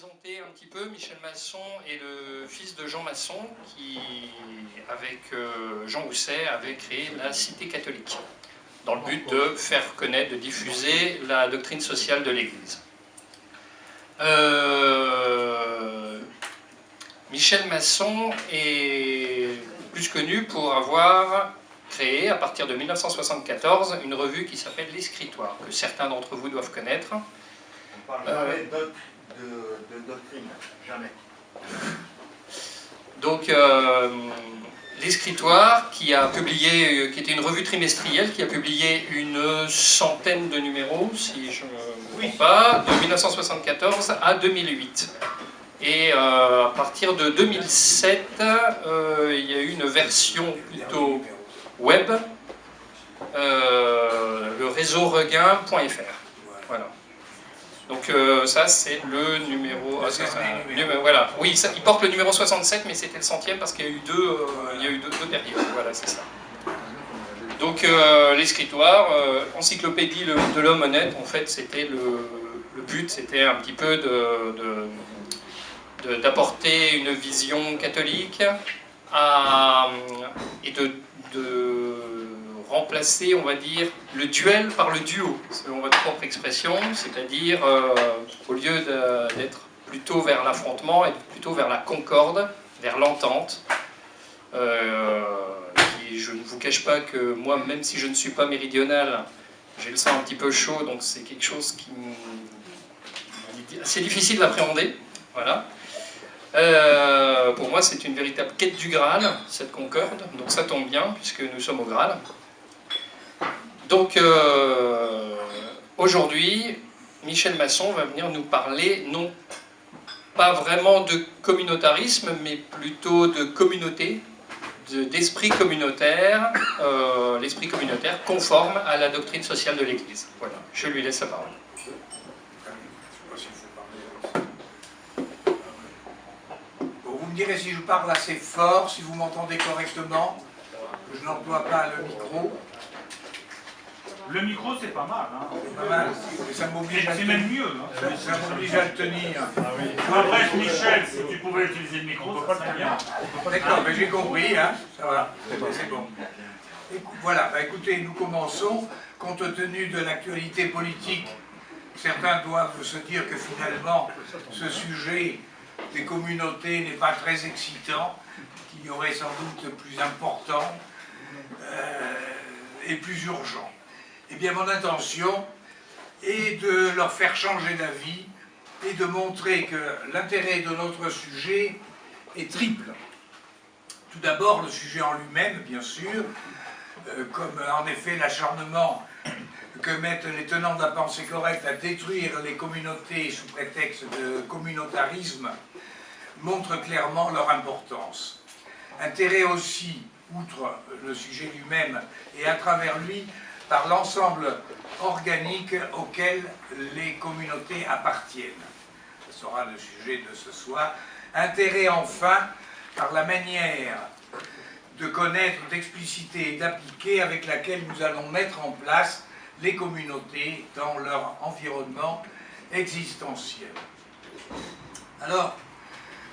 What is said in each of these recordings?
présenter un petit peu. Michel Masson est le fils de Jean Masson qui, avec Jean Housset, avait créé la Cité catholique dans le but de faire connaître, de diffuser la doctrine sociale de l'Église. Michel Masson est plus connu pour avoir créé, à partir de 1974, une revue qui s'appelle L'Escritoire, que certains d'entre vous doivent connaître. On parle jamais de doctrine, jamais. Donc, L'Escritoire, qui a publié, qui était une revue trimestrielle, qui a publié une centaine de numéros, si je ne me trompe pas, de 1974 à 2008. Et à partir de 2007, il y a eu une version plutôt web, le réseau regain.fr. Voilà. Donc ça c'est le numéro... voilà. Oui, ça, il porte le numéro 67, mais c'était le 100e parce qu'il y a eu deux périodes. Voilà, c'est ça. Donc l'Escritoire, encyclopédie de l'homme honnête, en fait, c'était le but, c'était un petit peu d'apporter une vision catholique et de remplacer, on va dire, le duel par le duo, selon votre propre expression, c'est-à-dire, au lieu d'être plutôt vers l'affrontement, être plutôt vers la concorde, vers l'entente. Je ne vous cache pas que moi, même si je ne suis pas méridional, j'ai le sang un petit peu chaud, donc c'est quelque chose qui est assez difficile d'appréhender. Voilà. Pour moi, c'est une véritable quête du Graal, cette concorde, donc ça tombe bien, puisque nous sommes au Graal. Donc, aujourd'hui, Michel Masson va venir nous parler, non pas vraiment de communautarisme, mais plutôt de communauté, d'esprit communautaire, l'esprit communautaire conforme à la doctrine sociale de l'Église. Voilà, je lui laisse la parole. Vous me direz si je parle assez fort, si vous m'entendez correctement. Je n'emploie pas le micro. Le micro, c'est pas mal. Hein. C'est pas mal, mais ça m'oblige à C'est même mieux. Hein. Ça m'oblige à le tenir. Après, Michel, si tu pouvais utiliser le micro, ça serait bien. D'accord, mais j'ai compris, hein. Ça va, c'est bon. Voilà, bah, écoutez, nous commençons. Compte tenu de l'actualité politique, certains doivent se dire que finalement, ce sujet des communautés n'est pas très excitant, qu'il y aurait sans doute plus important et plus urgent. Eh bien, mon intention est de leur faire changer d'avis et de montrer que l'intérêt de notre sujet est triple. Tout d'abord, le sujet en lui-même, bien sûr, comme en effet l'acharnement que mettent les tenants de la pensée correcte à détruire les communautés sous prétexte de communautarisme, montre clairement leur importance. Intérêt aussi, outre le sujet lui-même et à travers lui, par l'ensemble organique auquel les communautés appartiennent. Ce sera le sujet de ce soir. Intérêt enfin par la manière de connaître, d'expliciter et d'appliquer avec laquelle nous allons mettre en place les communautés dans leur environnement existentiel. Alors,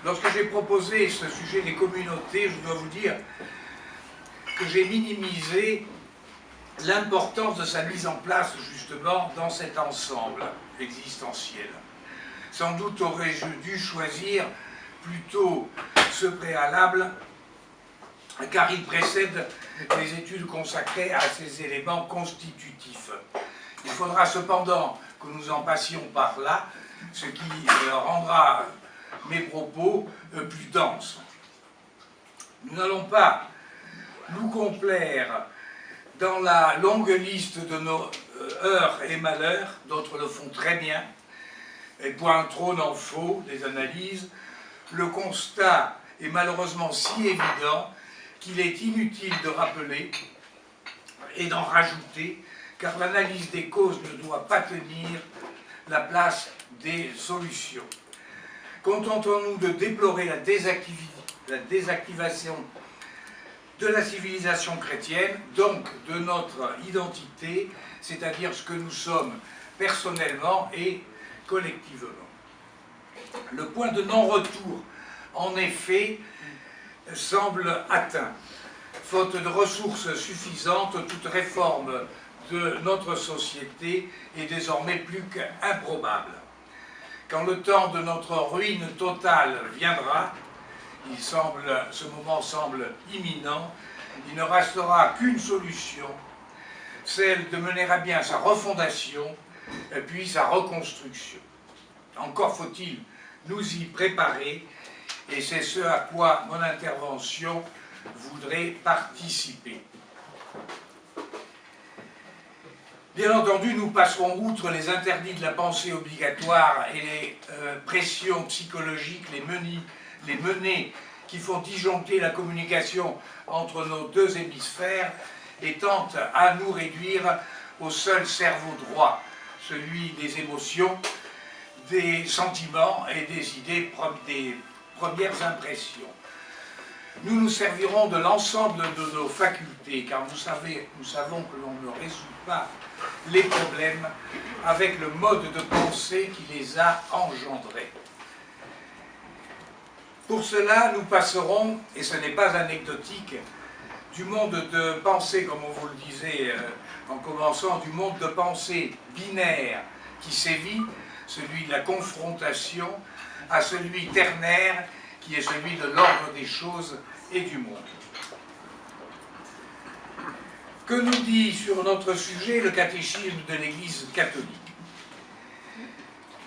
lorsque j'ai proposé ce sujet des communautés, je dois vous dire que j'ai minimisé l'importance de sa mise en place justement dans cet ensemble existentiel. Sans doute aurais-je dû choisir plutôt ce préalable car il précède les études consacrées à ces éléments constitutifs. Il faudra cependant que nous en passions par là, ce qui rendra mes propos plus denses. Nous n'allons pas nous complaire dans la longue liste de nos heurts et malheurs, d'autres le font très bien, et point trop n'en faut des analyses, le constat est malheureusement si évident qu'il est inutile de rappeler et d'en rajouter, car l'analyse des causes ne doit pas tenir la place des solutions. Contentons-nous de déplorer la désactivation de la civilisation chrétienne, donc de notre identité, c'est-à-dire ce que nous sommes personnellement et collectivement. Le point de non-retour, en effet, semble atteint. Faute de ressources suffisantes, toute réforme de notre société est désormais plus qu'improbable. Quand le temps de notre ruine totale viendra, ce moment semble imminent, il ne restera qu'une solution, celle de mener à bien sa refondation, puis sa reconstruction. Encore faut-il nous y préparer, et c'est ce à quoi mon intervention voudrait participer. Bien entendu, nous passerons outre les interdits de la pensée obligatoire et les pressions psychologiques, les menées qui font disjoncter la communication entre nos deux hémisphères et tentent à nous réduire au seul cerveau droit, celui des émotions, des sentiments et des idées, des premières impressions. Nous nous servirons de l'ensemble de nos facultés, car nous savons que l'on ne résout pas les problèmes avec le mode de pensée qui les a engendrés. Pour cela, nous passerons, et ce n'est pas anecdotique, du monde de pensée, comme on vous le disait en commençant, du monde de pensée binaire qui sévit, celui de la confrontation, à celui ternaire qui est celui de l'ordre des choses et du monde. Que nous dit sur notre sujet le catéchisme de l'Église catholique?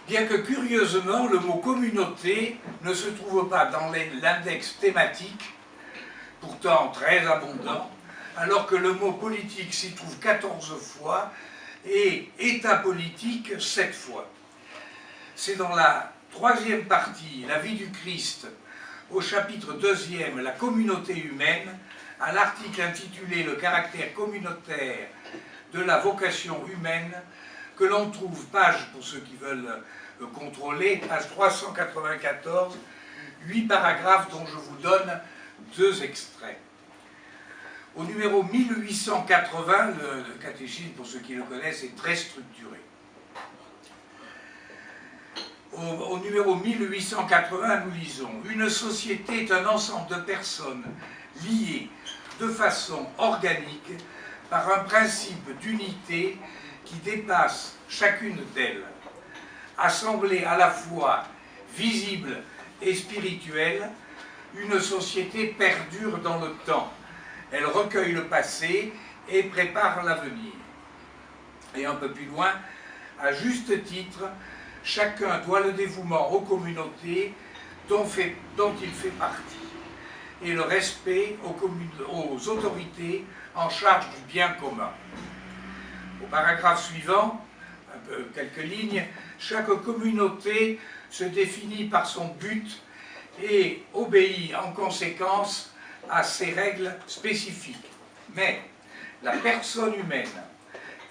Bien que curieusement, le mot communauté ne se trouve pas dans l'index thématique, pourtant très abondant, alors que le mot politique s'y trouve 14 fois et État politique 7 fois. C'est dans la troisième partie, la vie du Christ, au chapitre 2e, la communauté humaine, à l'article intitulé « Le caractère communautaire de la vocation humaine », que l'on trouve, page, pour ceux qui veulent contrôler, page 394, 8 paragraphes dont je vous donne 2 extraits. Au numéro 1880, le catéchisme, pour ceux qui le connaissent, est très structuré. Au numéro 1880, nous lisons « Une société est un ensemble de personnes liées de façon organique par un principe d'unité qui dépasse chacune d'elles. Assemblée à la fois visible et spirituelle, une société perdure dans le temps. Elle recueille le passé et prépare l'avenir. » Et un peu plus loin, à juste titre, chacun doit le dévouement aux communautés dont il fait partie et le respect aux autorités en charge du bien commun. Au paragraphe suivant, quelques lignes, chaque communauté se définit par son but et obéit en conséquence à ses règles spécifiques. Mais la personne humaine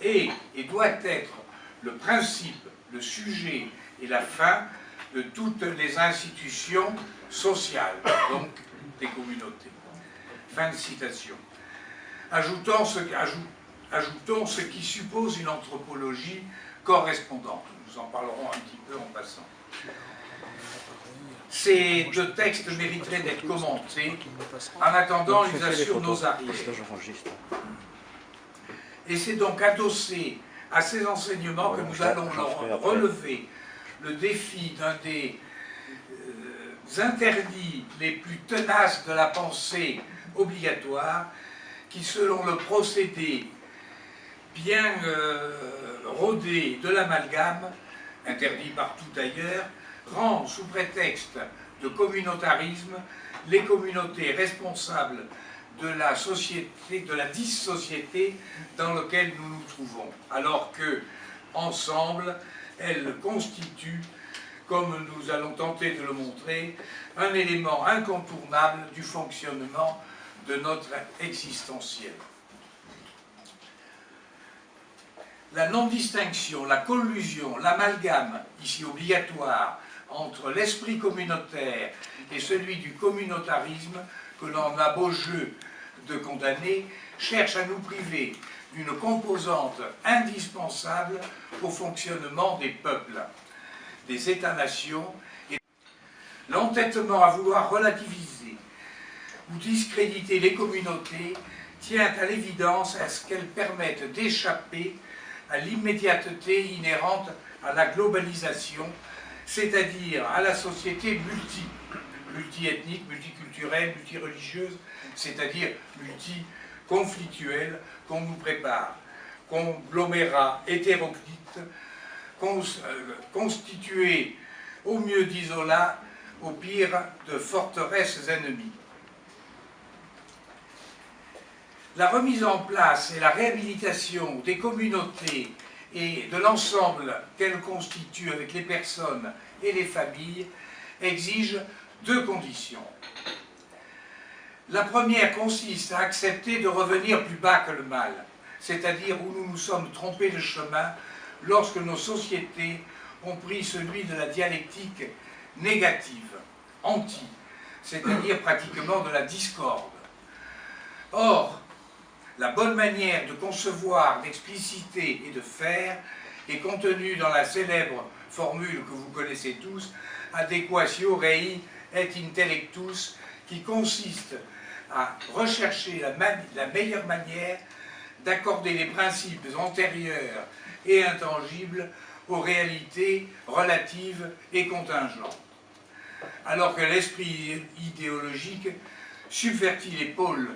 est et doit être le principe, le sujet et la fin de toutes les institutions sociales, donc des communautés. Fin de citation. Ajoutons ce qui suppose une anthropologie correspondante. Nous en parlerons un petit peu en passant. Ces 2 textes mériteraient d'être commentés. En attendant, ils assurent nos arrières. Et c'est donc adossé à ces enseignements que nous allons relever le défi d'un des interdits les plus tenaces de la pensée obligatoire, qui, selon le procédé bien rodé de l'amalgame, interdit partout ailleurs, rend sous prétexte de communautarisme les communautés responsables de la société, de la dissociété dans laquelle nous nous trouvons, alors que, ensemble, elles constituent, comme nous allons tenter de le montrer, un élément incontournable du fonctionnement de notre existentiel. La non-distinction, la collusion, l'amalgame, ici obligatoire, entre l'esprit communautaire et celui du communautarisme, que l'on a beau jeu de condamner, cherche à nous priver d'une composante indispensable au fonctionnement des peuples, des États-nations L'entêtement à vouloir relativiser ou discréditer les communautés tient à l'évidence à ce qu'elles permettent d'échapper à l'immédiateté inhérente à la globalisation, c'est-à-dire à la société multi-ethnique, multiculturelle, multireligieuse, c'est-à-dire multi-conflictuelle qu'on nous prépare. Conglomérat hétéroclite, constitué au mieux d'isolats, au pire de forteresses ennemies. La remise en place et la réhabilitation des communautés et de l'ensemble qu'elles constituent avec les personnes et les familles exige deux conditions. La première consiste à accepter de revenir plus bas que le mal, c'est-à-dire où nous nous sommes trompés de chemin lorsque nos sociétés ont pris celui de la dialectique négative, anti, c'est-à-dire pratiquement de la discorde. Or, la bonne manière de concevoir, d'expliciter et de faire est contenue dans la célèbre formule que vous connaissez tous, adequatio rei et intellectus, qui consiste à rechercher la meilleure manière d'accorder les principes antérieurs et intangibles aux réalités relatives et contingentes. Alors que l'esprit idéologique subvertit les pôles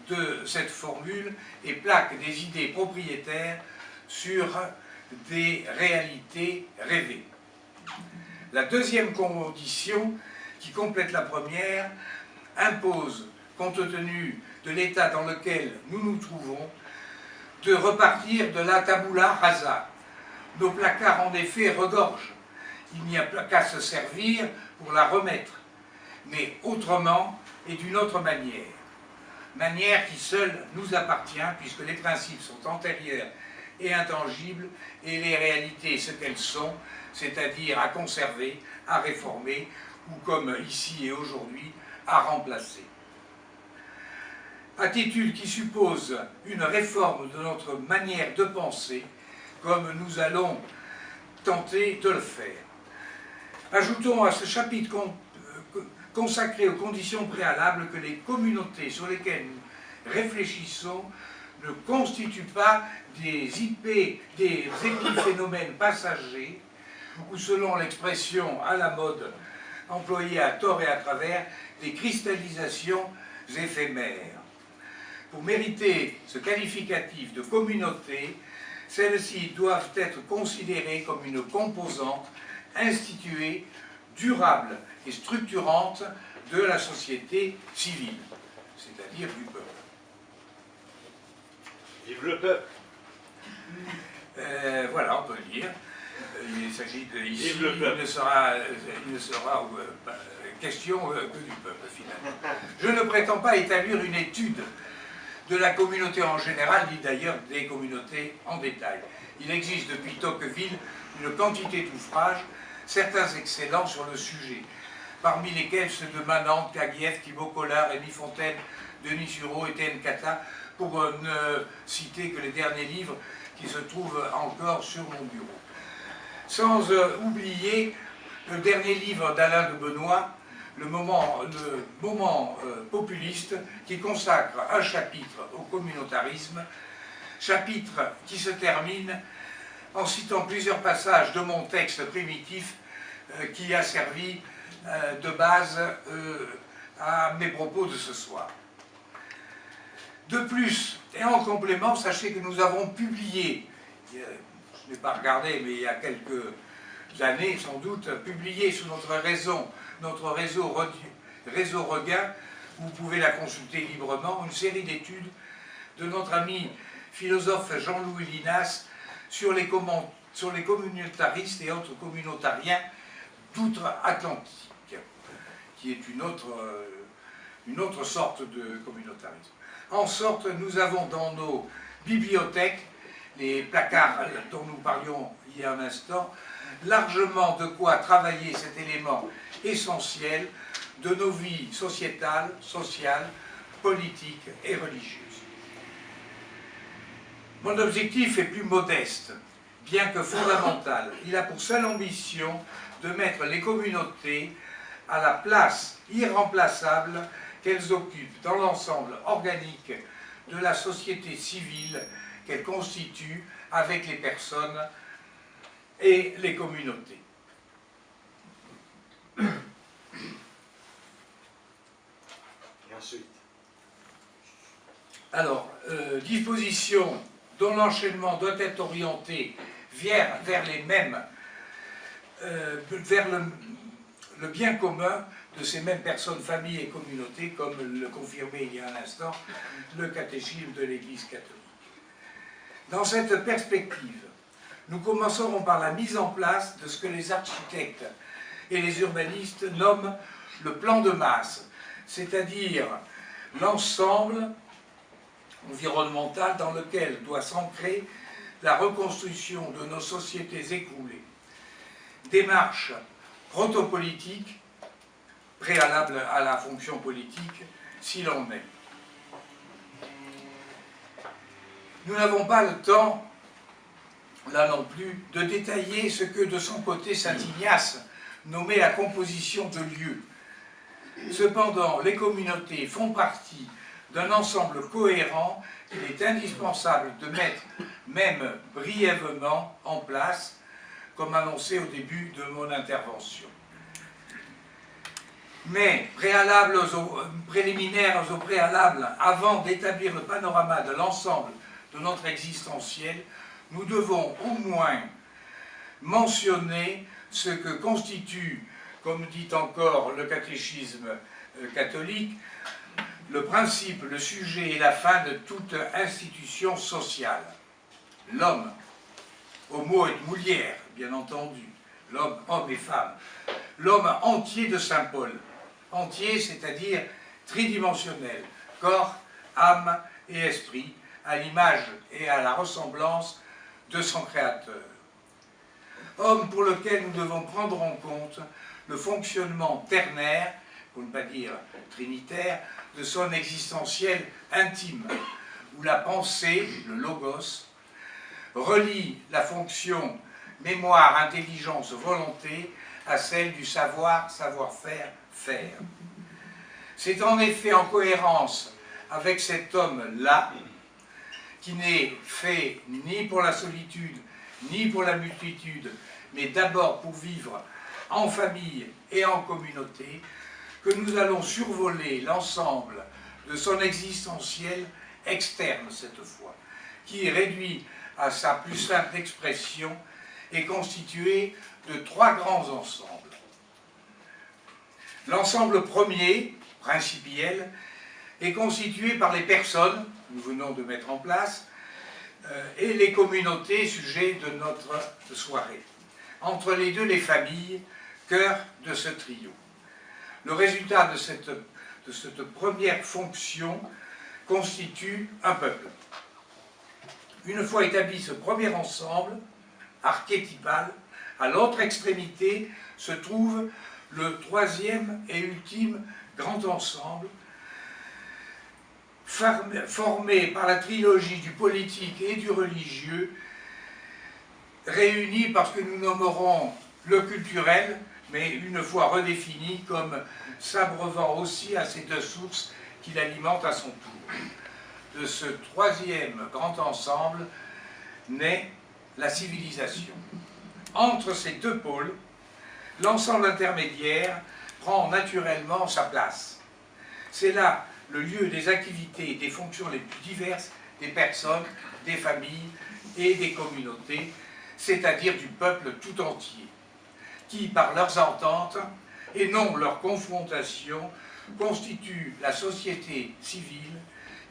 de cette formule et plaque des idées propriétaires sur des réalités rêvées. La deuxième condition, qui complète la première, impose, compte tenu de l'état dans lequel nous nous trouvons, de repartir de la tabula rasa. Nos placards, en effet, regorgent. Il n'y a qu'à se servir pour la remettre, mais autrement et d'une autre manière. Manière qui seule nous appartient, puisque les principes sont antérieurs et intangibles, et les réalités ce qu'elles sont, c'est-à-dire à conserver, à réformer, ou comme ici et aujourd'hui, à remplacer. Attitude qui suppose une réforme de notre manière de penser, comme nous allons tenter de le faire. Ajoutons à ce chapitre consacré aux conditions préalables que les communautés sur lesquelles nous réfléchissons ne constituent pas des épiphénomènes passagers, ou selon l'expression à la mode employée à tort et à travers, des cristallisations éphémères. Pour mériter ce qualificatif de communauté, celles-ci doivent être considérées comme une composante instituée, durable et structurante de la société civile, c'est-à-dire du peuple. Vive le peuple! Voilà, on peut le dire. Il s'agit de ici, Vive le peuple. il ne sera question que du peuple, finalement. Je ne prétends pas établir une étude de la communauté en général, ni d'ailleurs des communautés en détail. Il existe depuis Tocqueville une quantité d'ouvrages, certains excellents sur le sujet, parmi lesquels ceux de Manant, Kagiev, Thibaut Collard, Rémy Fontaine, Denis Sureau, Étienne Cata, pour ne citer que les derniers livres qui se trouvent encore sur mon bureau. Sans oublier le dernier livre d'Alain de Benoît, le moment populiste, qui consacre un chapitre au communautarisme, chapitre qui se termine en citant plusieurs passages de mon texte primitif qui a servi de base à mes propos de ce soir. De plus, et en complément, sachez que nous avons publié, je n'ai pas regardé, mais il y a quelques années sans doute, publié sous notre réseau Regain, vous pouvez la consulter librement, une série d'études de notre ami philosophe Jean-Louis Linas sur les communautaristes et autres communautariens d'outre-Atlantique, qui est une autre sorte de communautarisme. En sorte, nous avons dans nos bibliothèques, les placards dont nous parlions il y a un instant, largement de quoi travailler cet élément essentiel de nos vies sociétales, sociales, politiques et religieuses. Mon objectif est plus modeste, bien que fondamental. Il a pour seule ambition de mettre les communautés à la place irremplaçable qu'elles occupent dans l'ensemble organique de la société civile qu'elles constituent avec les personnes et les communautés. Et ensuite? Alors, disposition dont l'enchaînement doit être orienté vers les mêmes, vers le bien commun de ces mêmes personnes, familles et communautés, comme le confirmait il y a un instant le catéchisme de l'Église catholique. Dans cette perspective, nous commencerons par la mise en place de ce que les architectes et les urbanistes nomment le plan de masse, c'est-à-dire l'ensemble environnemental dans lequel doit s'ancrer la reconstruction de nos sociétés écroulées. Démarche protopolitique, préalable à la fonction politique, si l'on est. Nous n'avons pas le temps, là non plus, de détailler ce que de son côté saint Ignace nommait la composition de lieux. Cependant, les communautés font partie d'un ensemble cohérent qu'il est indispensable de mettre, même brièvement, en place, comme annoncé au début de mon intervention. Mais, préliminaires au préalable, avant d'établir le panorama de l'ensemble de notre existentiel, nous devons au moins mentionner ce que constitue, comme dit encore le catéchisme catholique, le principe, le sujet et la fin de toute institution sociale. L'homme, homo et mulier, bien entendu, l'homme, homme et femme, l'homme entier de saint Paul, entier, c'est-à-dire tridimensionnel, corps, âme et esprit, à l'image et à la ressemblance de son Créateur. Homme pour lequel nous devons prendre en compte le fonctionnement ternaire, pour ne pas dire trinitaire, de son existentiel intime, où la pensée, le logos, relie la fonction mémoire, intelligence, volonté à celle du savoir, savoir-faire, faire. C'est en effet en cohérence avec cet homme-là, qui n'est fait ni pour la solitude, ni pour la multitude, mais d'abord pour vivre en famille et en communauté, que nous allons survoler l'ensemble de son existentiel externe cette fois, qui, réduit à sa plus simple expression, est constitué de trois grands ensembles. L'ensemble premier, principiel, est constitué par les personnes, que nous venons de mettre en place, et les communautés, sujet de notre soirée. Entre les deux, les familles, cœur de ce trio. Le résultat de cette première fonction constitue un peuple. Une fois établi ce premier ensemble, archétypal, à l'autre extrémité se trouve le troisième et ultime grand ensemble, formé par la trilogie du politique et du religieux, réunis par ce que nous nommerons le culturel, mais une fois redéfini comme s'abreuvant aussi à ces deux sources qu'il alimente à son tour. De ce troisième grand ensemble naît la civilisation. Entre ces deux pôles, l'ensemble intermédiaire prend naturellement sa place. C'est là le lieu des activités et des fonctions les plus diverses des personnes, des familles et des communautés, c'est-à-dire du peuple tout entier, qui, par leurs ententes et non leur confrontation, constituent la société civile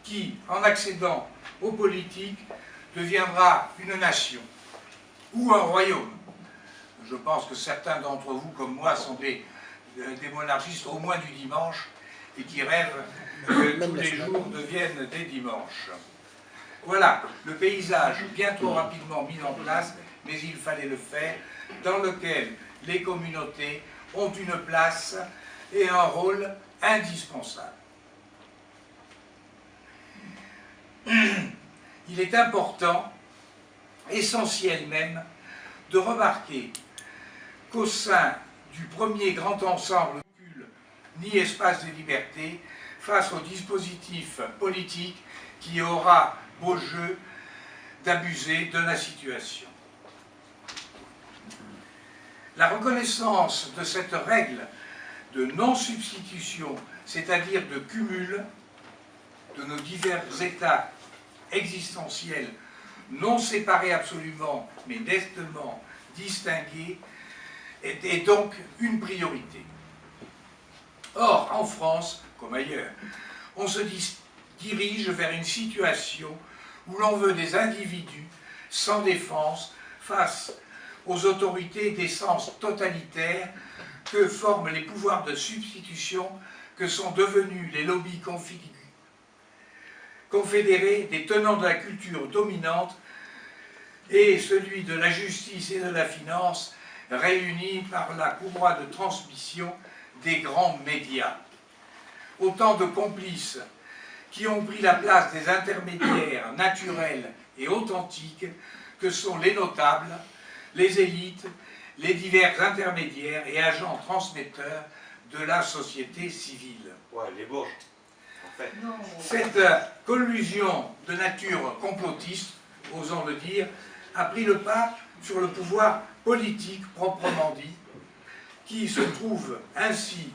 qui, en accédant aux politiques, deviendra une nation ou un royaume. Je pense que certains d'entre vous, comme moi, sont des monarchistes au moins du dimanche et qui rêvent que tous les jours deviennent des dimanches. Voilà le paysage bien trop rapidement mis en place, mais il fallait le faire, dans lequel les communautés ont une place et un rôle indispensable. Il est important, essentiel même, de remarquer qu'au sein du premier grand ensemble ni espace de liberté face au dispositif politique qui aura beau jeu d'abuser de la situation. La reconnaissance de cette règle de non-substitution, c'est-à-dire de cumul de nos divers états existentiels, non séparés absolument, mais nettement distingués, est donc une priorité. Or, en France, comme ailleurs, on se dirige vers une situation où l'on veut des individus sans défense face aux autorités d'essence totalitaire que forment les pouvoirs de substitution que sont devenus les lobbies confédérés des tenants de la culture dominante et celui de la justice et de la finance réunis par la courroie de transmission des grands médias. Autant de complices qui ont pris la place des intermédiaires naturels et authentiques que sont les notables, les élites, les divers intermédiaires et agents transmetteurs de la société civile. Ouais, les bourges, en fait. Cette collusion de nature complotiste, osons le dire, a pris le pas sur le pouvoir politique proprement dit, qui se trouve ainsi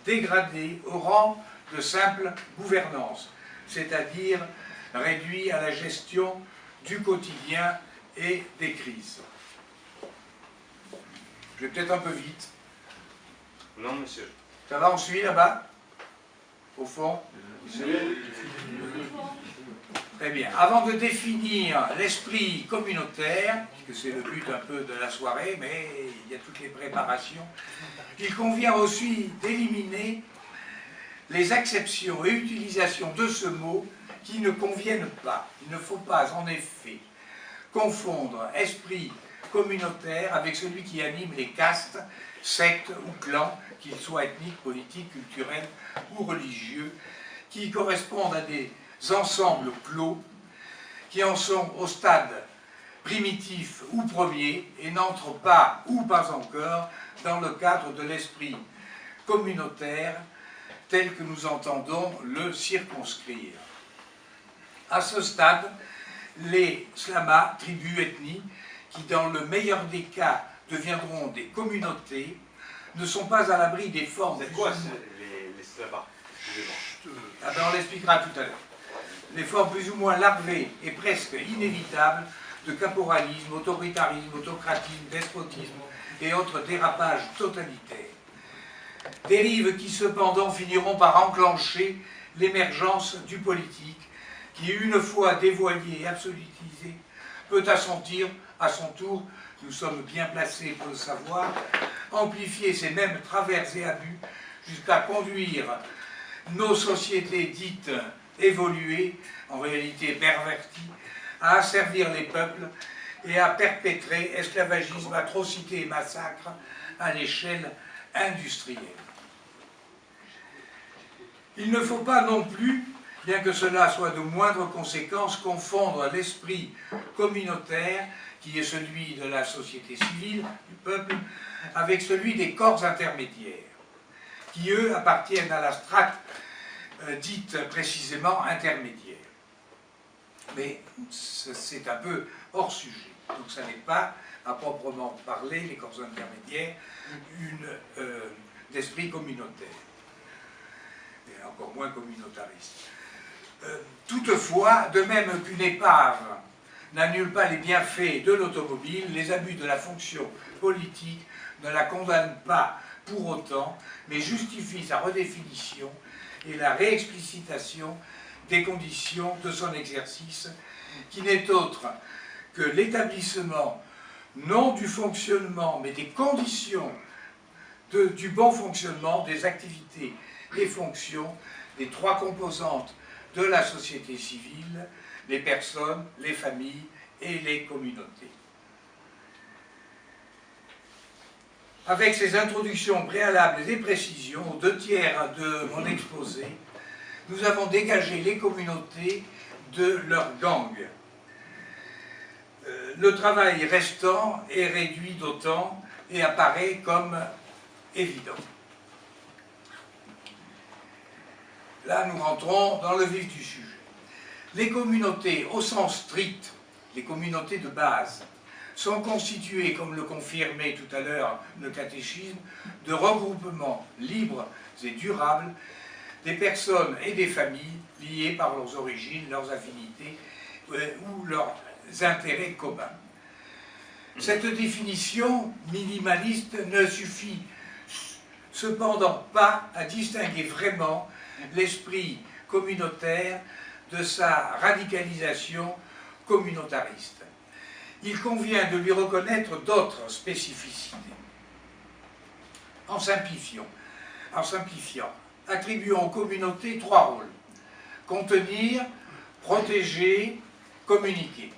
dégradé au rang de simple gouvernance, c'est-à-dire réduit à la gestion du quotidien et des crises. Je vais peut-être un peu vite. Non, monsieur. Ça va, on suit là-bas? Au fond? Très bien. Avant de définir l'esprit communautaire, puisque c'est le but un peu de la soirée, mais il y a toutes les préparations, il convient aussi d'éliminer les acceptions et utilisations de ce mot qui ne conviennent pas. Il ne faut pas, en effet, confondre esprit communautaire avec celui qui anime les castes, sectes ou clans, qu'ils soient ethniques, politiques, culturels ou religieux, qui correspondent à des ensembles clos, qui en sont au stade primitif ou premier et n'entrent pas, ou pas encore, dans le cadre de l'esprit communautaire tel que nous entendons le circonscrire. À ce stade, les slamas, tribus, ethnies, qui dans le meilleur des cas deviendront des communautés, ne sont pas à l'abri des formes... C'est quoi les slamas? Ah ben on l'expliquera tout à l'heure. Les formes plus ou moins larvées et presque inévitables de caporalisme, autoritarisme, autocratisme, despotisme et autres dérapages totalitaires. Dérives qui cependant finiront par enclencher l'émergence du politique, qui une fois dévoyé et absolutisé, peut à son tour, nous sommes bien placés pour le savoir, amplifier ces mêmes travers et abus jusqu'à conduire nos sociétés dites évoluées, en réalité perverties, à asservir les peuples et à perpétrer esclavagisme, atrocités et massacres à l'échelle industrielle. Il ne faut pas non plus, bien que cela soit de moindres conséquences, confondre l'esprit communautaire, qui est celui de la société civile, du peuple, avec celui des corps intermédiaires, qui eux appartiennent à la strate dite précisément intermédiaire. Mais c'est un peu hors sujet. Donc ça n'est pas, à proprement parler, les corps intermédiaires, d'esprit communautaire. Et encore moins communautariste. Toutefois, de même qu'une épave n'annule pas les bienfaits de l'automobile, les abus de la fonction politique ne la condamnent pas pour autant, mais justifient sa redéfinition et la réexplicitation des conditions de son exercice, qui n'est autre que l'établissement, non du fonctionnement, mais des conditions du bon fonctionnement des activités et fonctions des trois composantes de la société civile, les personnes, les familles et les communautés. Avec ces introductions préalables et précisions, aux 2/3 de mon exposé, nous avons dégagé les communautés de leur gang. Le travail restant est réduit d'autant et apparaît comme évident. Là, nous rentrons dans le vif du sujet. Les communautés, au sens strict, les communautés de base, sont constituées, comme le confirmait tout à l'heure le catéchisme, de regroupements libres et durables des personnes et des familles liées par leurs origines, leurs affinités ou leurs intérêts communs. Cette définition minimaliste ne suffit cependant pas à distinguer vraiment l'esprit communautaire de sa radicalisation communautariste. Il convient de lui reconnaître d'autres spécificités. En simplifiant, attribuons aux communautés trois rôles: contenir, protéger, communiquer.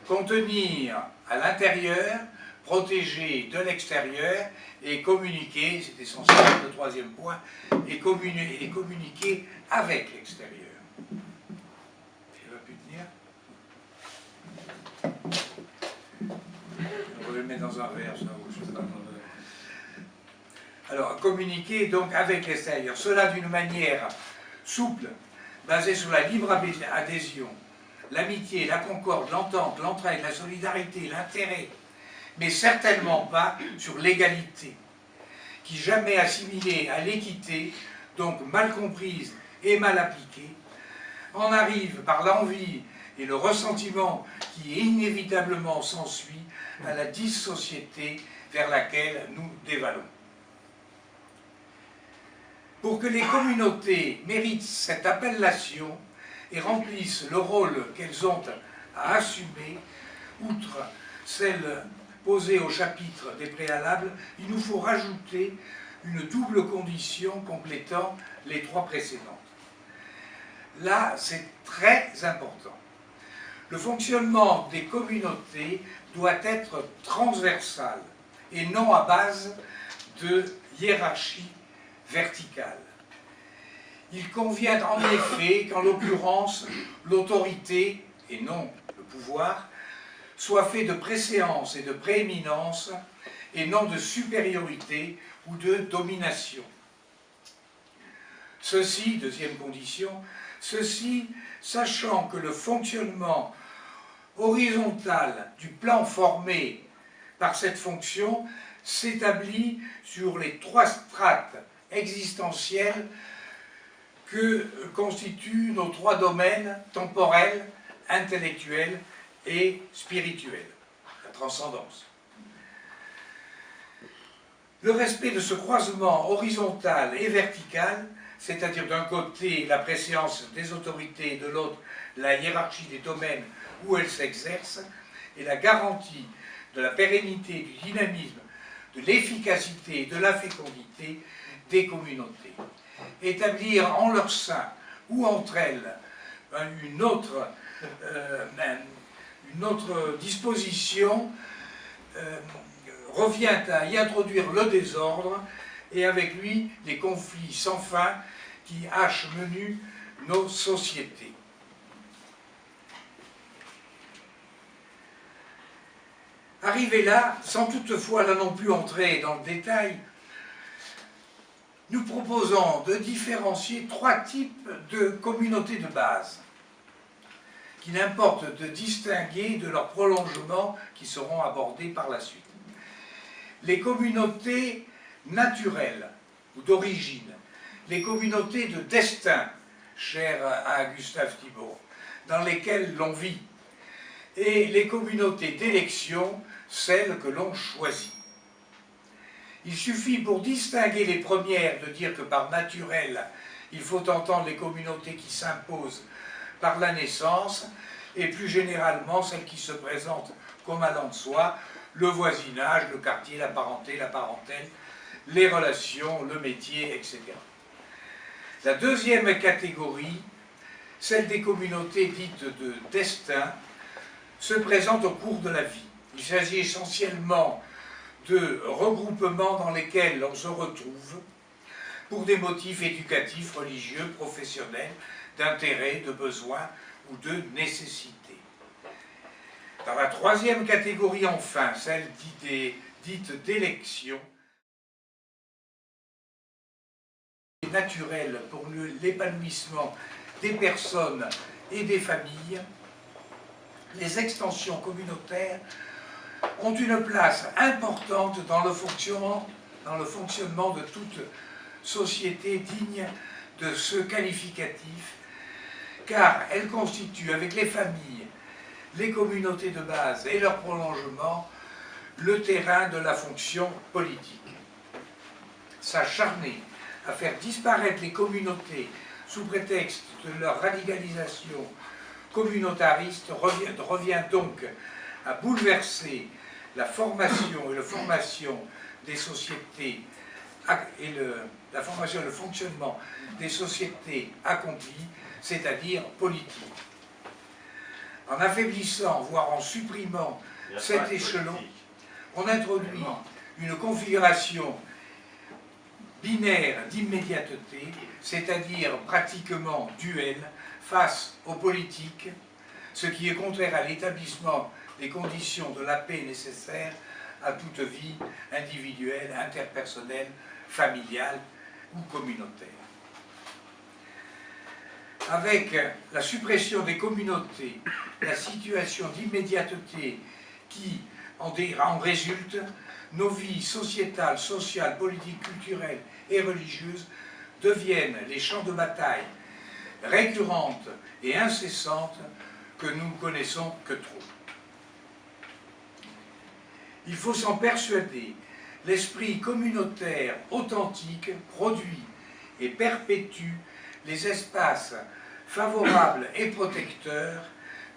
Contenir à l'intérieur, protéger de l'extérieur, et communiquer, c'est essentiel le troisième point, et communiquer avec l'extérieur. Il va plus tenir. On va le mettre dans un verre, ça, ou je sais pas. Alors, communiquer donc avec l'extérieur, cela d'une manière souple, basée sur la libre adhésion, l'amitié, la concorde, l'entente, l'entraide, la solidarité, l'intérêt, mais certainement pas sur l'égalité, qui jamais assimilée à l'équité, donc mal comprise et mal appliquée, en arrive par l'envie et le ressentiment qui inévitablement s'ensuit à la dissociété vers laquelle nous dévalons. Pour que les communautés méritent cette appellation et remplissent le rôle qu'elles ont à assumer, outre celle posée au chapitre des préalables, il nous faut rajouter une double condition complétant les trois précédentes. Là, c'est très important. Le fonctionnement des communautés doit être transversal et non à base de hiérarchie verticale. Il convient en effet qu'en l'occurrence, l'autorité, et non le pouvoir, soit fait de préséance et de prééminence, et non de supériorité ou de domination. Ceci, deuxième condition, ceci sachant que le fonctionnement horizontal du plan formé par cette fonction s'établit sur les trois strates existentielles que constituent nos trois domaines temporels, intellectuels et spirituels, la transcendance. Le respect de ce croisement horizontal et vertical, c'est-à-dire d'un côté la préséance des autorités et de l'autre la hiérarchie des domaines où elles s'exercent, et la garantie de la pérennité, du dynamisme, de l'efficacité et de la fécondité des communautés. Établir en leur sein ou entre elles une autre disposition revient à y introduire le désordre et avec lui les conflits sans fin qui hachent menu nos sociétés. Arrivé là, sans toutefois là non plus entrer dans le détail, nous proposons de différencier trois types de communautés de base, qu'il importe de distinguer de leurs prolongements qui seront abordés par la suite. Les communautés naturelles ou d'origine, les communautés de destin, chères à Gustave Thiebaud, dans lesquelles l'on vit, et les communautés d'élection, celles que l'on choisit. Il suffit pour distinguer les premières de dire que par naturel, il faut entendre les communautés qui s'imposent par la naissance, et plus généralement celles qui se présentent comme allant de soi, le voisinage, le quartier, la parenté, la parentèle, les relations, le métier, etc. La deuxième catégorie, celle des communautés dites de destin, se présente au cours de la vie. Il s'agit essentiellement de regroupements dans lesquels l'on se retrouve pour des motifs éducatifs, religieux, professionnels, d'intérêt, de besoin ou de nécessité. Dans la troisième catégorie, enfin, celle dite d'élection, naturel pour l'épanouissement des personnes et des familles, les extensions communautaires ont une place importante dans le fonctionnement de toute société digne de ce qualificatif, car elles constituent, avec les familles, les communautés de base et leur prolongement, le terrain de la fonction politique. S'acharner à faire disparaître les communautés sous prétexte de leur radicalisation communautariste revient donc à bouleverser la formation et le fonctionnement des sociétés accomplies, c'est-à-dire politiques. En affaiblissant, voire en supprimant cet échelon, on introduit une configuration binaire d'immédiateté, c'est-à-dire pratiquement duel, face aux politiques, ce qui est contraire à l'établissement des conditions de la paix nécessaires à toute vie individuelle, interpersonnelle, familiale ou communautaire. Avec la suppression des communautés, la situation d'immédiateté qui en résulte, nos vies sociétales, sociales, politiques, culturelles et religieuses deviennent les champs de bataille récurrentes et incessantes que nous ne connaissons que trop. Il faut s'en persuader, l'esprit communautaire authentique produit et perpétue les espaces favorables et protecteurs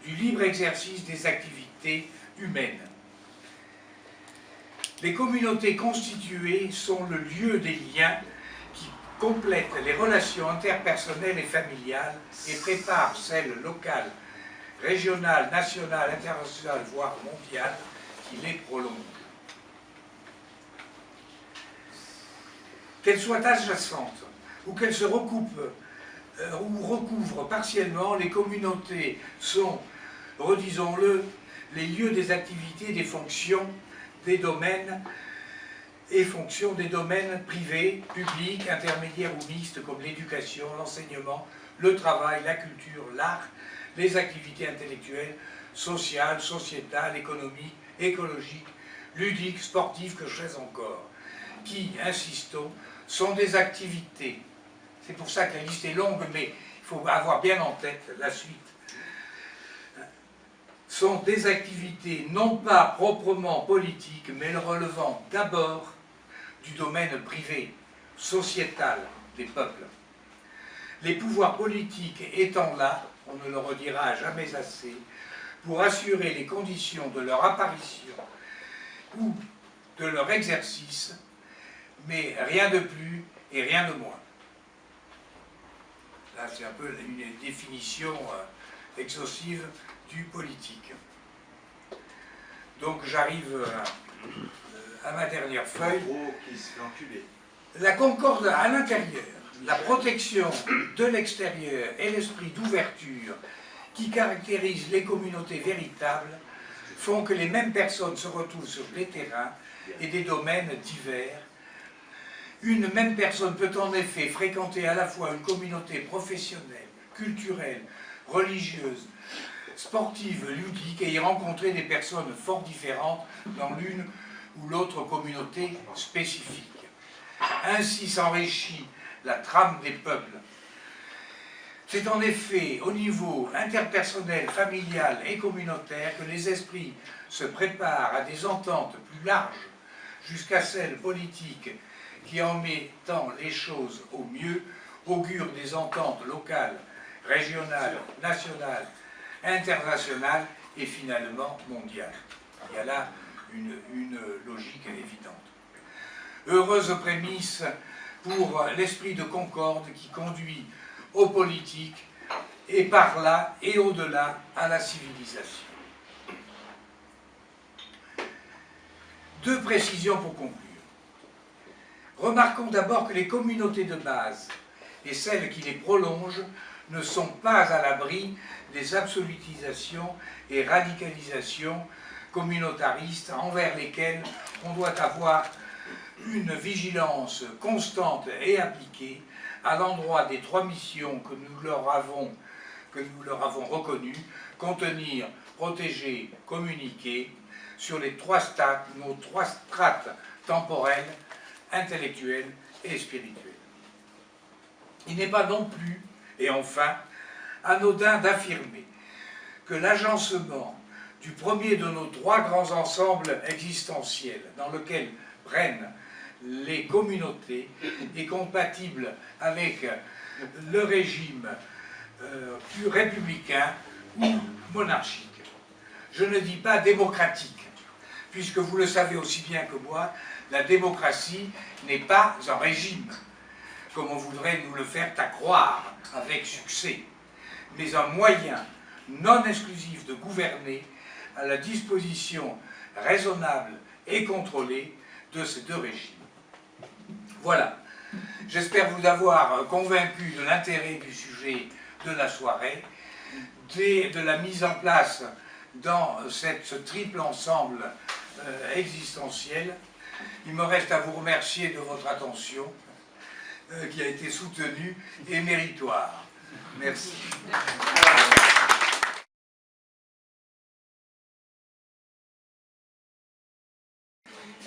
du libre exercice des activités humaines. Les communautés constituées sont le lieu des liens qui complètent les relations interpersonnelles et familiales et préparent celles locales, régionales, nationales, internationales, voire mondiales, qui les prolongent. Qu'elles soient adjacentes ou qu'elles se recoupent ou recouvrent partiellement, les communautés sont, redisons-le, les lieux des activités, des fonctions, des domaines et fonctions des domaines privés, publics, intermédiaires ou mixtes comme l'éducation, l'enseignement, le travail, la culture, l'art, les activités intellectuelles, sociales, sociétales, économiques, écologiques, ludiques, sportives, que je sais encore, qui, insistons, sont des activités. C'est pour ça que la liste est longue, mais il faut avoir bien en tête la suite. Sont des activités non pas proprement politiques, mais relevant d'abord du domaine privé, sociétal des peuples. Les pouvoirs politiques étant là, on ne le redira jamais assez, pour assurer les conditions de leur apparition ou de leur exercice, mais rien de plus et rien de moins. Là, c'est un peu une définition exhaustive du politique. Donc j'arrive à ma dernière feuille. La concorde à l'intérieur, la protection de l'extérieur et l'esprit d'ouverture qui caractérisent les communautés véritables font que les mêmes personnes se retrouvent sur des terrains et des domaines divers. Une même personne peut en effet fréquenter à la fois une communauté professionnelle, culturelle, religieuse, sportive, ludique, et y rencontrer des personnes fort différentes dans l'une ou l'autre communauté spécifique. Ainsi s'enrichit la trame des peuples. C'est en effet au niveau interpersonnel, familial et communautaire que les esprits se préparent à des ententes plus larges, jusqu'à celles politiques qui, en mettant les choses au mieux, augurent des ententes locales, régionales, nationales, internationales et finalement mondiales. Il y a là une logique évidente. Heureuse prémisse pour l'esprit de concorde qui conduit aux politiques et par là et au-delà à la civilisation. Deux précisions pour conclure. Remarquons d'abord que les communautés de base et celles qui les prolongent ne sont pas à l'abri des absolutisations et radicalisations communautaristes envers lesquelles on doit avoir une vigilance constante et appliquée à l'endroit des 3 missions que nous leur avons reconnues: contenir, protéger, communiquer, sur les 3 strates, nos 3 strates temporelles, intellectuelles et spirituelles. Il n'est pas non plus, et enfin, anodin d'affirmer que l'agencement du premier de nos 3 grands ensembles existentiels dans lequel prennent les communautés est compatible avec le régime plus républicain ou monarchique. Je ne dis pas démocratique, puisque vous le savez aussi bien que moi, la démocratie n'est pas un régime, comme on voudrait nous le faire accroire avec succès, mais un moyen non exclusif de gouverner à la disposition raisonnable et contrôlée de ces 2 régimes. Voilà. J'espère vous avoir convaincu de l'intérêt du sujet de la soirée, de la mise en place dans ce triple ensemble existentiel. Il me reste à vous remercier de votre attention, qui a été soutenue et méritoire. Merci.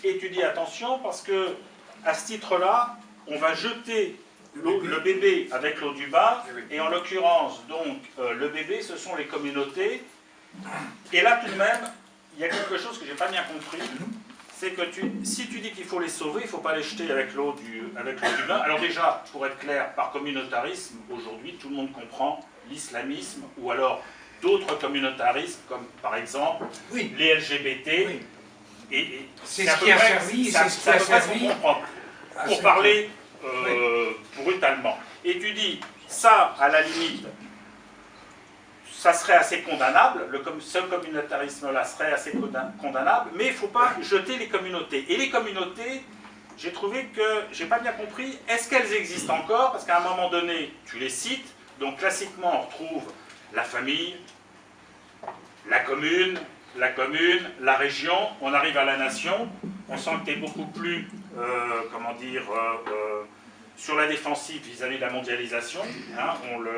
Étudiez attention parce que à ce titre-là, on va jeter le bébé avec l'eau du bas, et en l'occurrence, donc, le bébé, ce sont les communautés. Et là, tout de même, il y a quelque chose que je n'ai pas bien compris, c'est que si tu dis qu'il faut les sauver, il ne faut pas les jeter avec l'eau du bain. Alors déjà, pour être clair, par communautarisme, aujourd'hui, tout le monde comprend l'islamisme, ou alors d'autres communautarismes, comme par exemple les LGBT, et c'est ce qui a servi, c'est ce qui a servi pour parler brutalement. Et tu dis, ça, à la limite, ça serait assez condamnable, ce communautarisme-là serait assez condamnable, mais il ne faut pas jeter les communautés. Et les communautés, j'ai trouvé que, j'ai pas bien compris, est-ce qu'elles existent encore? Parce qu'à un moment donné, tu les cites, donc classiquement on retrouve la famille, la commune, la région, on arrive à la nation, on sent que tu es beaucoup plus, comment dire, sur la défensive vis-à-vis de la mondialisation, hein, on le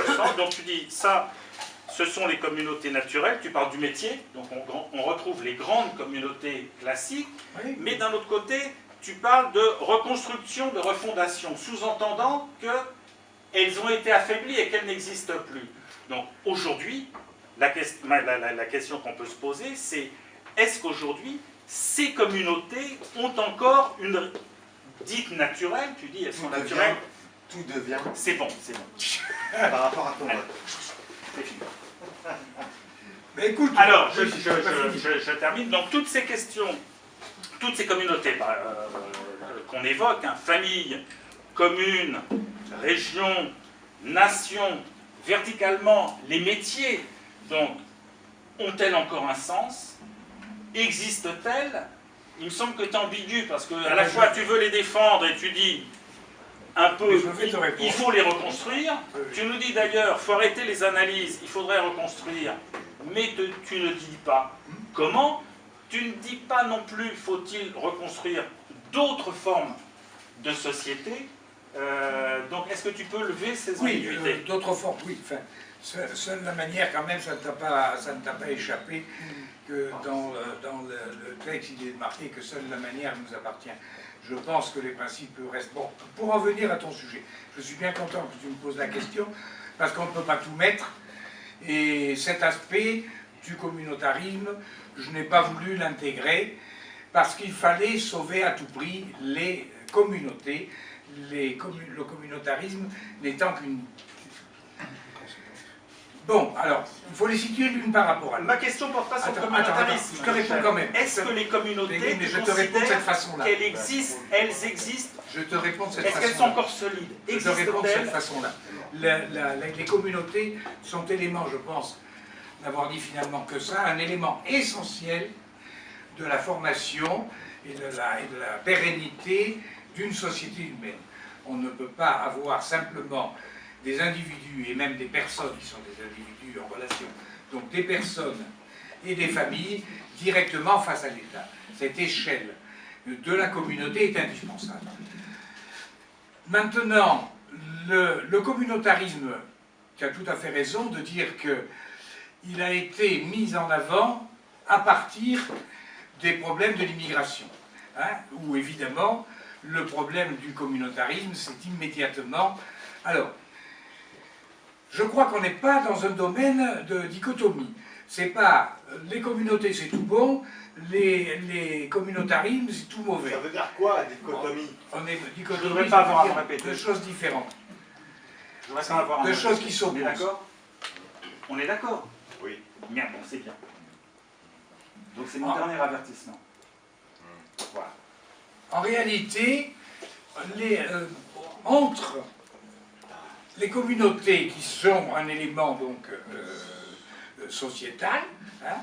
sent. Donc tu dis, ça, ce sont les communautés naturelles, tu parles du métier, donc on retrouve les grandes communautés classiques, mais d'un autre côté, tu parles de reconstruction, de refondation, sous-entendant qu'elles ont été affaiblies et qu'elles n'existent plus. Donc aujourd'hui, la question qu'on peut se poser, c'est est-ce qu'aujourd'hui, ces communautés ont encore une dite naturelle, tu dis elles sont naturelles. Tout devient. C'est bon, c'est bon. Par rapport à ton vote. C'est fini. Mais écoute, alors, je termine. Donc toutes ces questions, toutes ces communautés qu'on évoque, hein, famille, commune, région, nation, verticalement, les métiers, donc, ont-elles encore un sens? Existent-elles? Il me semble que tu es ambigu, parce qu'à la fois tu veux les défendre et tu dis un peu il faut les reconstruire. Tu nous dis d'ailleurs, il faut arrêter les analyses, il faudrait reconstruire, mais tu ne dis pas comment. Tu ne dis pas non plus, faut-il reconstruire d'autres formes de société. Donc est-ce que tu peux lever ces ambiguïtés? Oui, d'autres formes, oui. Enfin, seule la manière, quand même, ça ne t'a pas échappé que dans le texte, il est marqué que seule la manière nous appartient. Je pense que les principes restent bons. Pour en venir à ton sujet, je suis bien content que tu me poses la question, parce qu'on ne peut pas tout mettre, et cet aspect du communautarisme, je n'ai pas voulu l'intégrer, parce qu'il fallait sauver à tout prix les communautés, le communautarisme n'étant qu'une... Bon, alors, il faut les situer l'une par rapport à l'autre. Ma question porte pas sur le communautarisme. Je te réponds quand même. Est-ce que les communautés, mais je te réponds de cette façon-là. Qu'elles existent, elles existent? Je te réponds de cette façon-là. Est-ce qu'elles sont encore solides? Je te réponds de cette façon-là. Les communautés sont éléments, je pense, n'avoir dit finalement que ça, un élément essentiel de la formation et de la pérennité d'une société humaine. On ne peut pas avoir simplement des individus et même des personnes qui sont des individus en relation, donc des personnes et des familles directement face à l'État. Cette échelle de la communauté est indispensable. Maintenant, le communautarisme, tu as tout à fait raison de dire qu'il a été mis en avant à partir des problèmes de l'immigration, hein, où évidemment le problème du communautarisme c'est immédiatement... Alors, je crois qu'on n'est pas dans un domaine de dichotomie. C'est pas les communautés c'est tout bon, les communautarismes c'est tout mauvais. Ça veut dire quoi, dichotomie? On est Je dichotomie, voudrais pas avoir à ça veut me dire répéter. deux choses différentes. Je voudrais pas avoir un Deux mot. choses qui On est s'opposent. d'accord? On est d'accord? Oui. Bien, bon, c'est bien. Donc c'est mon dernier avertissement. Voilà. En réalité, entre les communautés qui sont un élément donc sociétal, hein,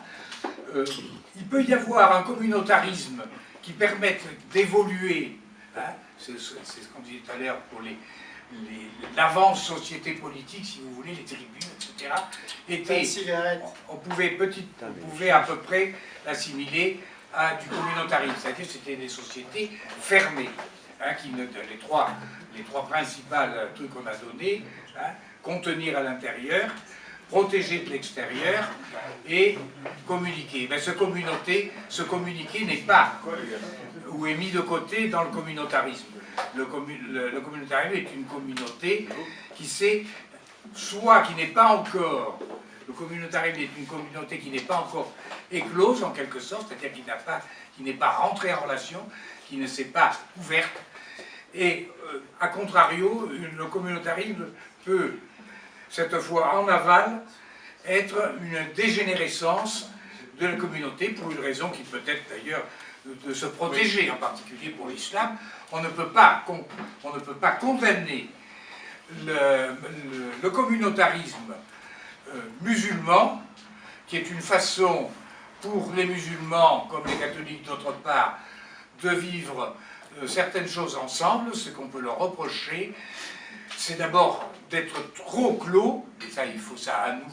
il peut y avoir un communautarisme qui permette d'évoluer, hein, c'est ce qu'on disait tout à l'heure pour l'avance société politique, si vous voulez, les tribunes, etc. On pouvait à peu près l'assimiler à du communautarisme, c'est-à-dire c'était des sociétés fermées, hein, les trois principales trucs qu'on a donnés, hein, contenir à l'intérieur, protéger de l'extérieur et communiquer. Mais ce communiquer n'est pas ou est mis de côté dans le communautarisme. Le communautarisme est une communauté qui sait, soit qui n'est pas encore, le communautarisme est une communauté qui n'est pas encore éclose en quelque sorte, c'est-à-dire qui n'est pas rentrée en relation, qui ne s'est pas ouverte, et à contrario, le communautarisme peut, cette fois en aval, être une dégénérescence de la communauté pour une raison qui peut être d'ailleurs de se protéger, en particulier pour l'islam. On ne peut pas condamner le communautarisme musulman, qui est une façon pour les musulmans, comme les catholiques d'autre part, de vivre certaines choses ensemble. Ce qu'on peut leur reprocher, c'est d'abord d'être trop clos, et ça, il faut ça à nous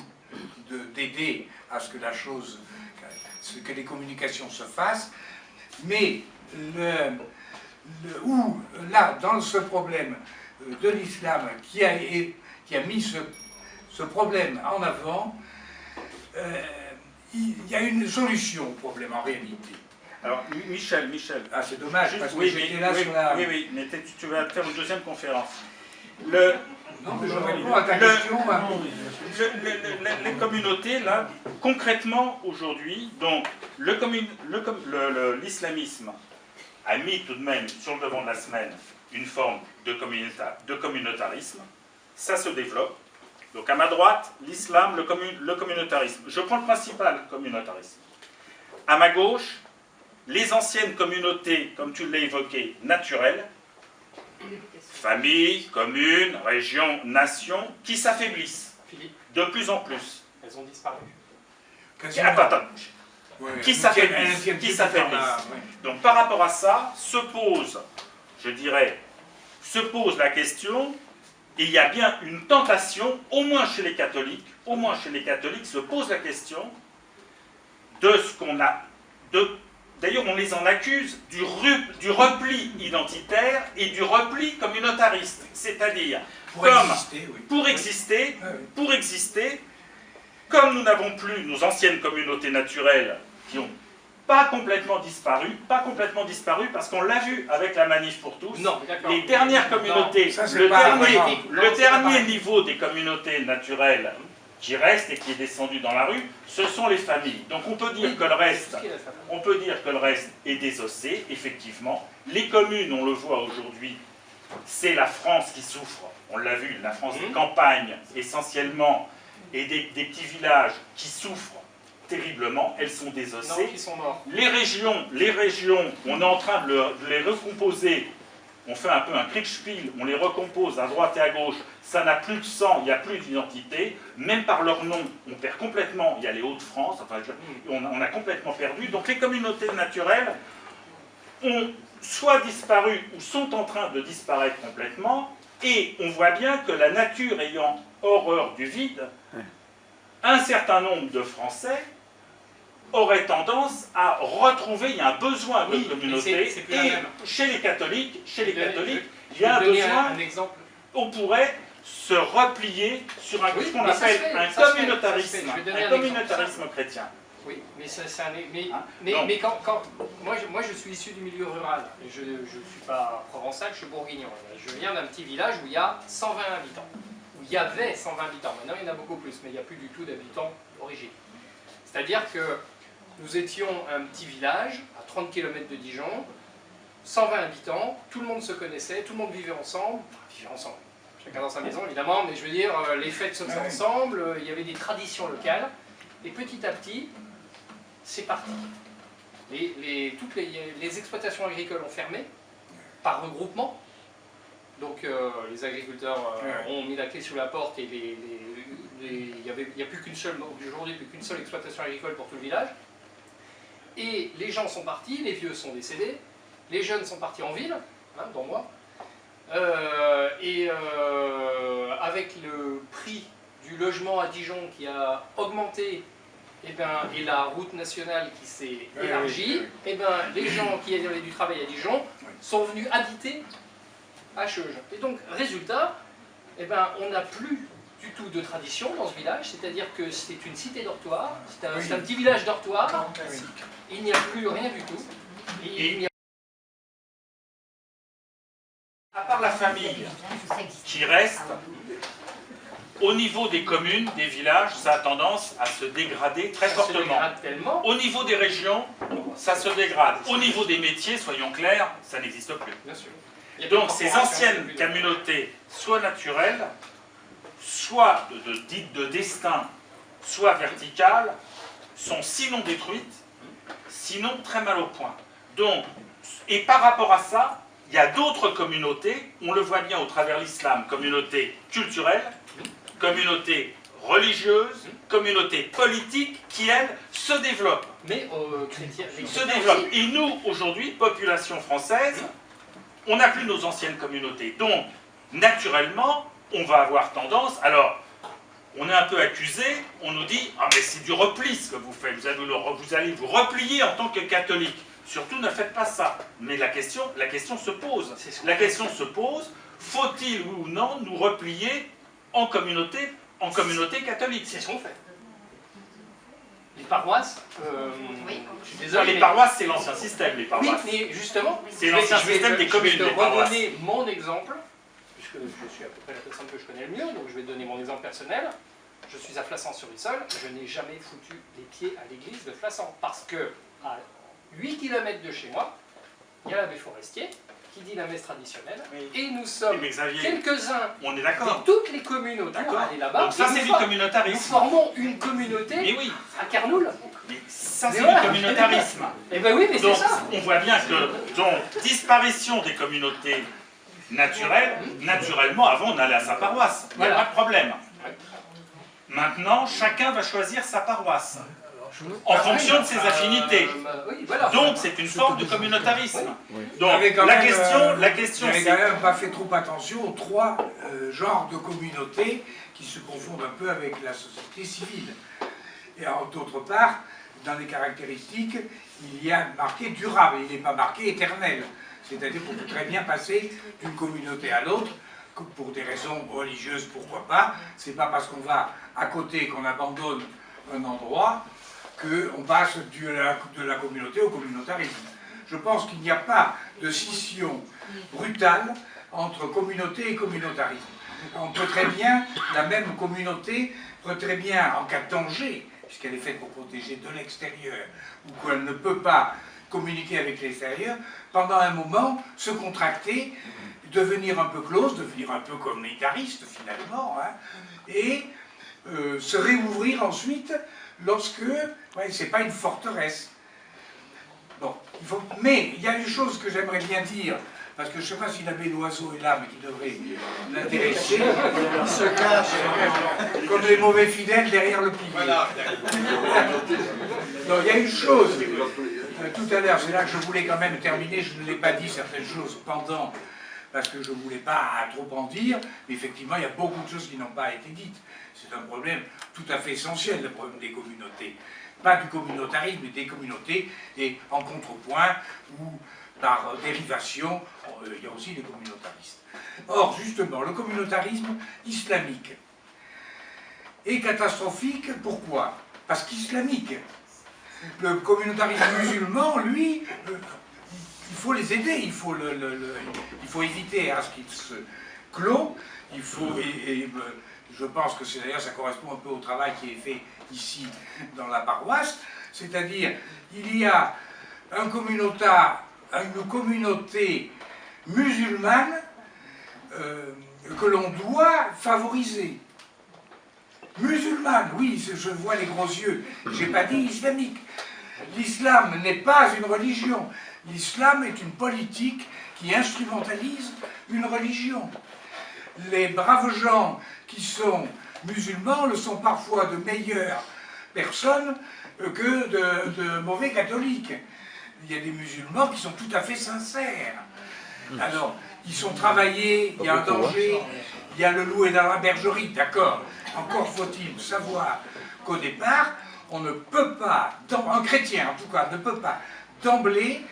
d'aider à ce que que les communications se fassent, mais là, dans ce problème de l'islam qui a mis ce problème en avant, il y a une solution au problème en réalité. Alors, Michel. Ah, c'est dommage, parce que j'étais là oui, sur la... Oui, mais tu vas faire une deuxième conférence. Non, mais je réponds à ta question. Les communautés, là, concrètement, aujourd'hui, donc, l'islamisme a mis tout de même sur le devant de la semaine une forme de communautarisme. Ça se développe. Donc, à ma droite, l'islam, le communautarisme. Je prends le principal communautarisme. À ma gauche, les anciennes communautés, comme tu l'as évoqué, naturelles, familles, communes, régions, nations, qui s'affaiblissent de plus en plus. Elles ont disparu. Attends. Qui s'affaiblissent. Donc par rapport à ça, se pose la question, et il y a bien une tentation, au moins chez les catholiques, se pose la question de ce qu'on a... D'ailleurs, on les en accuse du repli identitaire et du repli communautariste. C'est-à-dire, pour exister, comme nous n'avons plus nos anciennes communautés naturelles qui n'ont pas complètement disparu parce qu'on l'a vu avec la manif pour tous, les dernières communautés, le dernier niveau des communautés naturelles qui reste et qui est descendu dans la rue, ce sont les familles. Donc on peut dire que le reste est désossé, effectivement. Les communes, on le voit aujourd'hui, c'est la France qui souffre. On l'a vu, la France des campagnes, essentiellement, et des petits villages qui souffrent terriblement, elles sont désossées. Non, qui sont morts. Les régions, on est en train de les recomposer. On fait un peu un Kriegspiel, on les recompose à droite et à gauche, ça n'a plus de sang, il n'y a plus d'identité, même par leur nom, on perd complètement, il y a les Hauts-de-France, enfin, on a complètement perdu. Donc les communautés naturelles ont soit disparu ou sont en train de disparaître complètement, et on voit bien que la nature ayant horreur du vide, un certain nombre de Français aurait tendance à retrouver, il y a un besoin de communauté, et chez les catholiques, il y a un besoin... Un exemple. on pourrait se replier sur Oui, ce qu'on mais ça appelle se fait, un ça se fait, communautarisme, ça se fait. Je vais donner un un communautarisme chrétien. Oui, mais c'est un... Hein? Mais Non. moi, je suis issu du milieu rural. Je ne suis pas provençal, je suis bourguignon. Je viens d'un petit village où il y a 120 habitants. Où il y avait 120 habitants. Maintenant, il y en a beaucoup plus, mais il n'y a plus du tout d'habitants d'origine. C'est-à-dire que nous étions un petit village, à 30 km de Dijon, 120 habitants, tout le monde se connaissait, tout le monde vivait ensemble. Chacun dans sa maison, évidemment, mais je veux dire, les fêtes se faisaient ensemble, il y avait des traditions locales. Et petit à petit, c'est parti. Toutes les exploitations agricoles ont fermé, par regroupement. Donc les agriculteurs ont mis la clé sous la porte et il n'y a plus qu'une seule, aujourd'hui, plus qu'une seule exploitation agricole pour tout le village. Et les gens sont partis, les vieux sont décédés, les jeunes sont partis en ville, hein, dont moi. Avec le prix du logement à Dijon qui a augmenté, et la route nationale qui s'est élargie, les gens qui avaient du travail à Dijon sont venus habiter à Cheuge. Et donc, résultat, on n'a plus du tout de tradition dans ce village, c'est-à-dire que c'est une cité dortoir, c'est un petit village dortoir, il n'y a plus rien du tout. À part la famille qui reste, au niveau des communes, des villages, ça a tendance à se dégrader très fortement. Au niveau des régions, ça se dégrade. Au niveau des métiers, soyons clairs, ça n'existe plus. Bien sûr. Donc ces anciennes communautés, soit naturelles, soit dites de destin, soit verticales, sont sinon détruites, sinon très mal au point. Donc, et par rapport à ça, il y a d'autres communautés, on le voit bien au travers de l'islam, communautés culturelles, communautés religieuses, communautés politiques qui, elles, se développent. Mais chrétiens, Se développent. Et nous, aujourd'hui, population française, on n'a plus nos anciennes communautés. Donc, naturellement, on va avoir tendance... Alors, on est un peu accusé, on nous dit « Ah, mais c'est du repli ce que vous faites, vous allez vous replier en tant que catholique. » Surtout, ne faites pas ça. Mais la question se pose. La question se pose, faut-il ou non nous replier en communauté catholique? C'est ce qu'on fait. Les paroisses, je suis désolé. Les paroisses, c'est l'ancien système, les paroisses. Oui, mais justement, c'est l'ancien système des communes, je vais les te paroisses. redonner mon exemple, puisque je suis à peu près la personne que je connais le mieux, donc je vais te donner mon exemple personnel. Je suis à Flassan-sur-Issole, je n'ai jamais foutu les pieds à l'église de Flassan, parce que à 8 km de chez moi, il y a l'abbé Forestier, qui dit la messe traditionnelle, et nous sommes quelques-uns de toutes les communautés à aller là-bas. Donc ça, c'est du communautarisme. Nous formons une communauté à Carnoul. Mais ça, c'est du communautarisme. Eh ben oui, mais c'est ça. On voit bien que, donc, disparition des communautés naturelles, naturellement, avant, on allait à sa paroisse. Il n'y a pas de problème. Maintenant, chacun va choisir sa paroisse. En fonction de ses affinités. Donc c'est une forme de communautarisme. Donc la question c'est... quand même pas fait trop attention aux trois genres de communautés qui se confondent un peu avec la société civile. Et d'autre part, dans les caractéristiques, il y a marqué durable, il n'est pas marqué éternel. C'est-à-dire qu'on peut très bien passer d'une communauté à l'autre, pour des raisons religieuses, pourquoi pas. C'est pas parce qu'on va à côté qu'on abandonne un endroit qu'on passe de la communauté au communautarisme. Je pense qu'il n'y a pas de scission brutale entre communauté et communautarisme. On peut très bien, la même communauté peut très bien, en cas de danger, puisqu'elle est faite pour protéger de l'extérieur, ou qu'elle ne peut pas communiquer avec l'extérieur, pendant un moment, se contracter, devenir un peu close, devenir un peu communautariste finalement, hein, et se réouvrir ensuite lorsque, c'est pas une forteresse. Bon, mais il y a une chose que j'aimerais bien dire, parce que je ne sais pas si l'abbé Loiseau est là, mais qui devrait l'intéresser. Il se cache. Comme les mauvais fidèles derrière le pilier. Voilà. Donc il y a une chose, tout à l'heure, c'est là que je voulais quand même terminer, je ne l'ai pas dit certaines choses pendant, parce que je ne voulais pas trop en dire, mais effectivement il y a beaucoup de choses qui n'ont pas été dites. C'est un problème tout à fait essentiel, le problème des communautés. Pas du communautarisme, mais des communautés, et en contrepoint, où par dérivation, il y a aussi les communautaristes. Or, justement, le communautarisme islamique est catastrophique. Pourquoi? Parce qu'islamique. Le communautarisme musulman, lui, il faut les aider, il faut éviter à ce qu'il se clôt, il faut, je pense que d'ailleurs ça correspond un peu au travail qui est fait ici dans la paroisse, c'est-à-dire il y a une communauté musulmane que l'on doit favoriser. Musulmane, oui, je vois les gros yeux, j'ai pas dit islamique. L'islam n'est pas une religion. L'islam est une politique qui instrumentalise une religion. Les braves gens qui sont musulmans le sont parfois de meilleures personnes que de mauvais catholiques. Il y a des musulmans qui sont tout à fait sincères. Alors, ils sont travaillés, il y a un danger, il y a le loup est dans la bergerie, d'accord. Encore faut-il savoir qu'au départ, on ne peut pas, un chrétien en tout cas, ne peut pas d'emblée